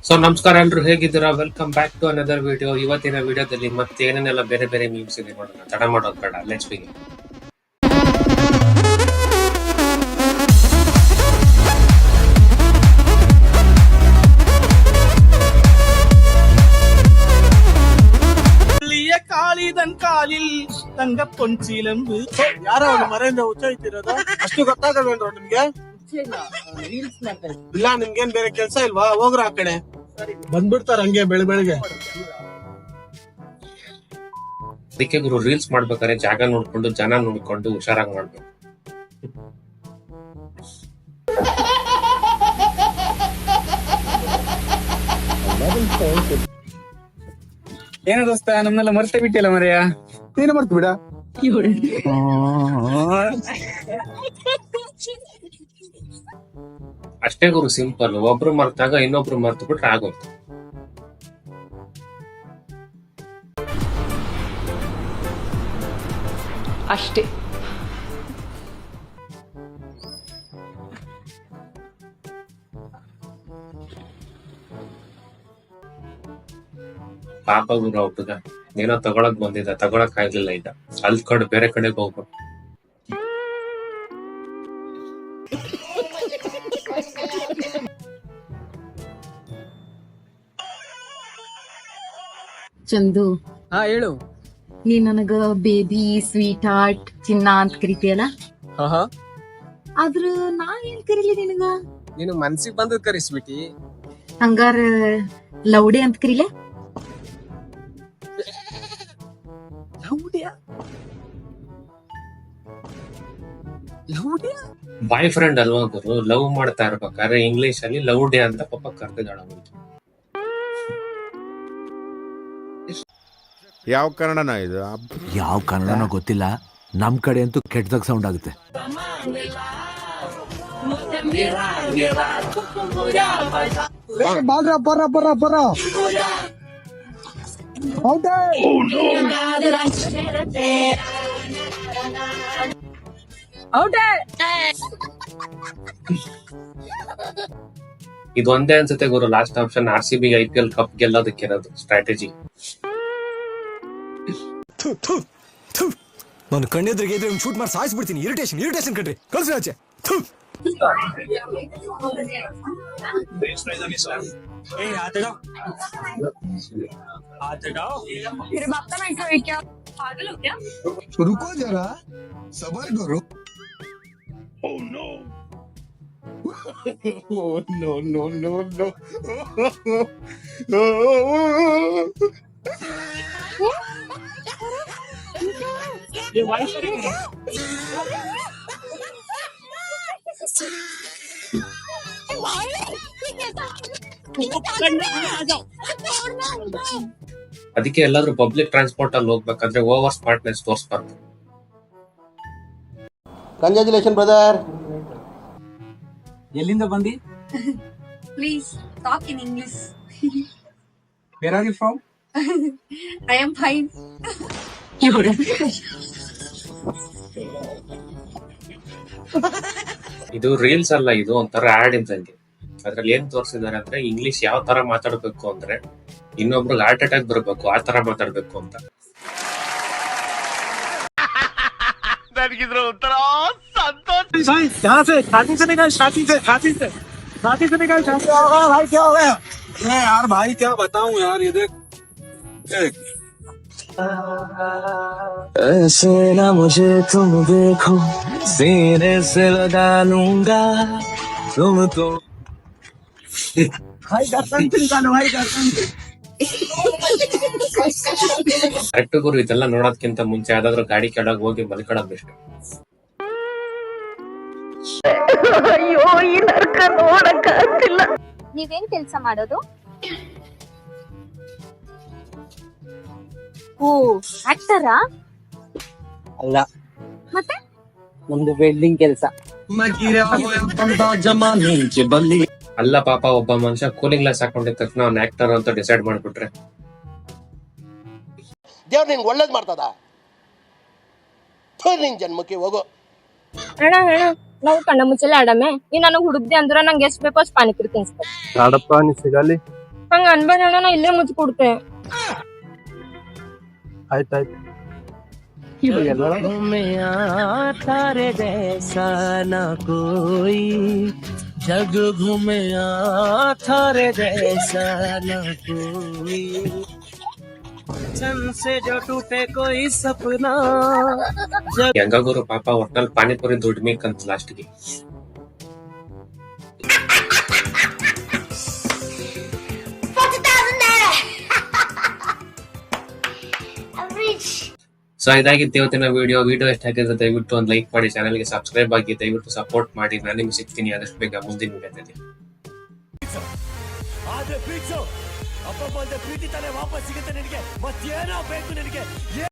So ನಮಸ್ಕಾರ ಎಲ್ರು, ಹೇಗಿದ್ದೀರಾ? Welcome back to another video. ಇವತ್ತಿನ ವಿಡಿಯೋದಲ್ಲಿ ಮತ್ತೆ ಏನೇನೆಲ್ಲ ಬೇರೆ ಬೇರೆ ಮೀಮ್ಸ್ ಇದೆ ನೋಡೋಣ. ತಡ ಮಾಡೋದು ಬೇಡ, ಲೆಟ್ಸ್ ಬಿಗಿನ್. കാളിതൻ കാലിൽ തങ്ക പൊൻചിലമ്പ്. ಯಾರೋ ಮರೆಯಿಂದ ಉಚ್ಚರಿತಿರೋದು ಅಷ್ಟು ಗೊತ್ತಾಗಲ್ವೇನ್ರೋ ನಿಮ್ಗೆ? ಇಲ್ಲ, ನಿಮ್ಗೇನ್ ಬೇರೆ ಕೆಲ್ಸ ಇಲ್ವಾ? ಹೋಗ್ರ ಆ ಕಡೆ. ಬಂದ್ಬಿಡ್ತಾರ ಹಂಗೆ ಬೆಳಗ್ಗೆ. ಅದಕ್ಕೆ ಗುರು, ರೀಲ್ಸ್ ಮಾಡ್ಬೇಕಾದ್ರೆ ಜಾಗ ನೋಡ್ಕೊಂಡು ಜನ ನೋಡ್ಕೊಂಡು ಹುಷಾರಾಗಿ ಮಾಡ್ಬೇಕು. ಏನ ದೋಸ್ತ, ನಮ್ನೆಲ್ಲ ಮರ್ತೇ ಬಿಟ್ಟಿಲ್ಲ ಮರೆಯ. ನೀನು ಮಾಡ್ತು ಬಿಡ. ಅಷ್ಟೇ ಗುರು, ಸಿಂಪಲ್. ಒಬ್ರು ಮರ್ತಾಗ ಇನ್ನೊಬ್ರು ಮರ್ತು ಬಿಟ್ರೆ ಆಗೋಯ್ತು. ಅಷ್ಟೇ. ಪಾಪ ಗುರು, ಹುಡುಗ ಏನೋ ತಗೊಳಕ್ ಬಂದಿದ್ದ, ತಗೊಳಕ್ ಆಗ್ಲಿಲ್ಲ. ಈಗ ಅಲ್ಕೊಂಡು ಬೇರೆ ಕಡೆಗೆ ಹೋಗ್ಬೇಕು. ಚಂದು, ಹಾ ಹೇಳು. ನೀ ನನಗ ಬೇಬಿ, ಸ್ವೀಟ್ ಹಾರ್ಟ್, ಚಿನ್ನ ಅಂತ ಕರಿತೀಯಲ್ಲ, ಆದ್ರ ನಾ ಏನ್ ಕರೀಲಿ ನಿನಗ? ನೀನು ಮನ್ಸಿಗೆ ಬಂದದ್ ಕರಿಸ್ಬಿಟ್ಟಿ. ಹಂಗಾರ ಲೌಡೆ ಅಂತ ಕರೀಲೆ? ಬಾಯ್ ಫ್ರೆಂಡ್ ಅಲ್ವಾ ಗುರು? ಲವ್ ಮಾಡ್ತಾ ಇರ್ಬೇಕಾದ್ರೆ ಇಂಗ್ಲಿಷ್ ಅಲ್ಲಿ ಲವ್ ಡೇ ಅಂತ ಪಾಪ ಕರ್ತಿದ್ದಾಳ. ಯಾವ ಕನ್ನಡನ ಇದು? ಯಾವ ಕನ್ನಡನೋ ಗೊತ್ತಿಲ್ಲ, ನಮ್ ಕಡೆ ಅಂತೂ ಕೆಟ್ಟದಾಗ ಸೌಂಡ್ ಆಗುತ್ತೆ. ಇದೊಂದೇ ಅನ್ಸುತ್ತೆ ಗುರು last option. RCB IPL cup ಗೆಲ್ಲೋದಕ್ಕಿರೋದು ಸ್ಟ್ರಾಟಜಿ. ನಾನು ಕಣ್ಣೆದ್ರಿಗೆ ಇದ್ರೆ ಶೂಟ್ ಮಾಡಿ ಸಾಯಿಸ್ಬಿಡ್ತೀನಿ. ಇರಿಟೇಷನ್ ಕಣ್ರಿ, ಕಳ್ಸಿ ಆಚೆ. रुको जरा, सबर करो. Oh no! Oh no no no no! ಅದಕ್ಕೆ ಎಲ್ಲಾದ್ರೂ ಪಬ್ಲಿಕ್ ಟ್ರಾನ್ಸ್ಪೋರ್ಟ್ ಅಲ್ಲಿ ಹೋಗ್ಬೇಕಾದ್ರೆ ಓವರ್ ಸ್ಮಾರ್ಟ್ನೆಸ್ ತೋರಿಸ್ಬಾರ್ದು. Congratulation brother. ಎಲ್ಲಿಂದ ಬಂದಿ? Please talk in English. Where are you from? I am fine. ಇದು ರೀಲ್ಸ್ ಅಲ್ಲ, ಇದು ಒಂಥರ ಆಡ್ ಇದ್ದಂಗೆ. ಅದ್ರಲ್ಲಿ ಏನ್ ತೋರಿಸಿದಾರೆ ಅಂದ್ರೆ, ಇಂಗ್ಲಿಷ್ ಯಾವ ತರ ಮಾತಾಡ್ಬೇಕು ಅಂದ್ರೆ ಇನ್ನೊಬ್ರಿಗೆ ಹಾರ್ಟ್ ಅಟ್ಯಾಕ್ ಬರ್ಬೇಕು, ಆ ತರ ಮಾತಾಡ್ಬೇಕು ಅಂತ. ನನಗಿದ್ರು ಒಂಥರ ಸಂತೋಷ. स्टार्टिंग से निकाल. भाई क्या हो गया? यार भाई क्या बताऊं यार, ये देख. ऐसे ना मुझे तुम देखो, सीने से लगा लूंगा तुम तो. भाई गर्दन से निकालो, भाई गर्दन से. ಕರೆಕ್ಟ್ ಗುರು, ಇದೆಲ್ಲ ನೋಡೋದಕ್ಕಿಂತ ಮುಂಚೆ ಯಾವ್ದಾದ್ರು ಗಾಡಿ ಕೆಳಗೆ ಹೋಗಿ ಮಲ್ಕೊಳ್ಳೋದು ಬೆಸ್ಟ್. ಅಯ್ಯೋ, ಈ ನರಕ ನೋಡಕ್ಕಾಗ್ತಿಲ್ಲ. ನೀವೇನ್ ಕೆಲ್ಸ ಮಾಡೋದು? ಓ, ಆಕ್ಟರಾ? ಅಲ್ಲ, ಮತ್ತೆ ನಮ್ದು ವೆಲ್ಡಿಂಗ್ ಕೆಲಸ. ಅಲ್ಲ ಪಾಪ, ಒಬ್ಬ ಮನುಷ್ಯ ಕೂಲಿಂಗ್ ಗ್ಲಾಸ್ ಹಾಕೊಂಡಿದ್ದ ತಕ್ಷಣ ಅವ್ನ ಆಕ್ಟರ್ ಅಂತ ಡಿಸೈಡ್ ಮಾಡ್ಬಿಟ್ರೆ ದೇವ್ರು ನಿಂಗೆ ಒಳ್ಳೇದು ಮಾಡ್ತದ? ನಿನ್ ಜನ್ಮಕ್ಕೆ ಹೋಗೋ. ಅಣ್ಣ ನಾವು ಕಣ್ಣ ಮುಚ್ಚಲೆ ಆಡಮೆ ನೀ ನನಗ್ ಹುಡುಗ್ದೆ ಅಂದ್ರ ನಂಗೆ ಎಷ್ಟ್ ಬೇಕೋ ಅಷ್ಟ್ ಪಾನಿಪುರಿ ತಿನ್ಸ್ತಾರೆ ನಾಡಪ್ಪ ನೀ ಸಿಗಲಿ. ಹಂಗ ಅನ್ಬೇಡ ಅಣ್ಣ, ನಾ ಇಲ್ಲೇ ಮುಚ್ಚಿ ಕೊಡ್ತೆ. ಆಯ್ತಾಯ್ತು. तारे जैसा ना कोई जग घूमे थारे जैसा ना कोई चंद से जो टूटे कोई सपना ಹೆಂಗಾಗೋರು ಪಾಪ ಒಟ್ನಲ್ಲಿ ಪಾನಿಪುರಿ ದುಡ್ಡು ಮೇಕಂತ ಲಾಸ್ಟ್ಗೆ. ಸೊ ಇದಾಗಿತ್ತು ಇವತ್ತಿನ ವಿಡಿಯೋ ಎಷ್ಟ ಆಗಿದ್ರೆ ದಯವಿಟ್ಟು ಒಂದು ಲೈಕ್ ಮಾಡಿ, ಚಾನಲ್ಗೆ ಸಬ್ಸ್ಕ್ರೈಬ್ ಆಗಿ ದಯವಿಟ್ಟು ಸಪೋರ್ಟ್ ಮಾಡಿ. ನಾನು ನಿಮ್ಗೆ ಸಿಗ್ತೀನಿ ಆದಷ್ಟು ಬೇಗ ಮುಂದಿನ ವಿಡಿಯೋದಲ್ಲಿ. ಆದ್ರೆ ಪ್ರೀತಿ ತಾನೇ ವಾಪಸ್ ಸಿಗುತ್ತೆ ನಿನಗೆ, ಮತ್ತೇನೋ ಬೇಕು ನಿನಗೆ.